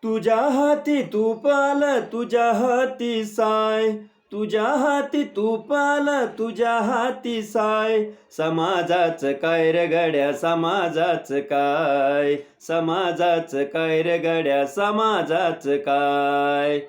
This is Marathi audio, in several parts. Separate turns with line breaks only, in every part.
तुझ्या हाती तूप आलं, तुझ्या हाती साय. तुझ्या हाती तूप आलं, तुझ्या हाती साय. समाजाचं काय रे गड्या, समाजाचं काय. समाजाचं काय रे गड्या, समाजाचं काय.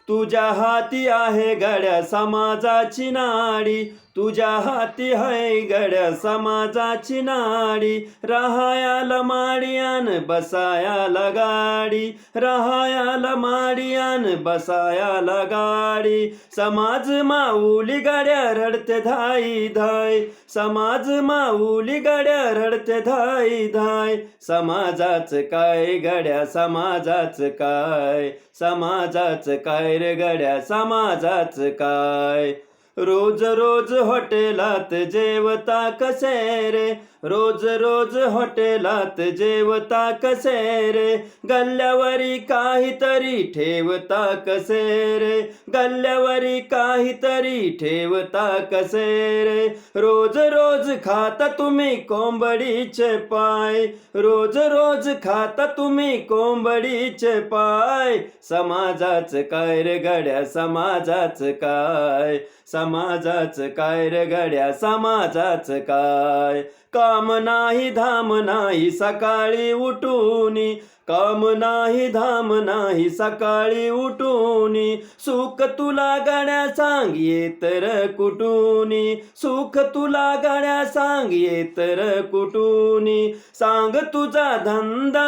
तुझ्या हाती आहे गड्या समाजाची नाडी. तुझ्या हाती आहे गड्या समाजाची नाडी. राहायाला माडियान बसायाला गाडी. राहायाला माडियान बसायाला गाडी. समाज माऊली गड्या रडते धाई धाय. समाज माऊली गड्या रडते धाई धाय. समाजाचं काय गड्या, समाजाचं काय. समाजाचं काय रे गड्या, समाजाचं काय. रोज रोज हॉटेलात जेवता कसे रे. रोज रोज हॉटेलात जेवता कसे रे. गल्ल्यावरी काहीतरी ठेवता कसे रे. गल्ल्यावरी काहीतरी ठेवता कसे रे. रोज रोज खाता तुम्ही कोंबडीचे पाय. रोज रोज खाता तुम्ही कोंबडीचे पाय. समाजाचं काय रे गड्या, समाजाचं काय. समाजाचं काय रे गड्या, समाजाचं काय. काम नाही धाम नाही सकाळी उठूनी. काम नाही धाम नाही सकाळी उठूनी. सुख तुला गड्या सांग येतर कुठूनी. सुख तुला गड्या सांग येतर कुठूनी. सांग तुझा धंदा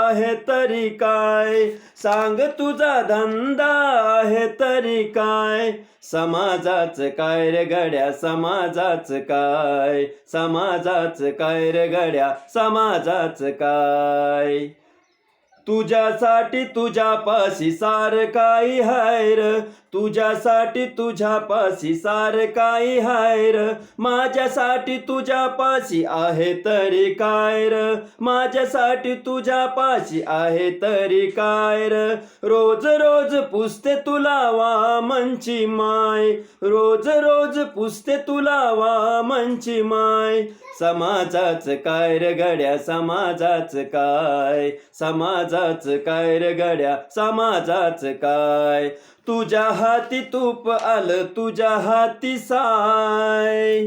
आहे तरी काय. सांग तुझा धंदा आहे तरी काय. समाजाचं काय रे गड्या, समाजाचं काय. समाजाचं काय रे गड्या, समाजाचं काय. तुझ्यासाठी तुझ्यापाशी सार काही हाय र. तुझ्यासाठी तुझ्यापाशी सार काही हाय र. माझ्यासाठी तुझ्यापाशी आहे तरी काय र. माझ्यासाठी तुझ्यापाशी आहे तरी काय र. रोज रोज पुसते तुला वामनची माय. रोज रोज पुसते तुला वामनची माय. समाजाचं काय रे गड्या, समाजाचं काय. समाजाचं काय रे गड्या, समाजाचं काय. तुझ्या हाती तूप आलं, तुझ्या हाती साय.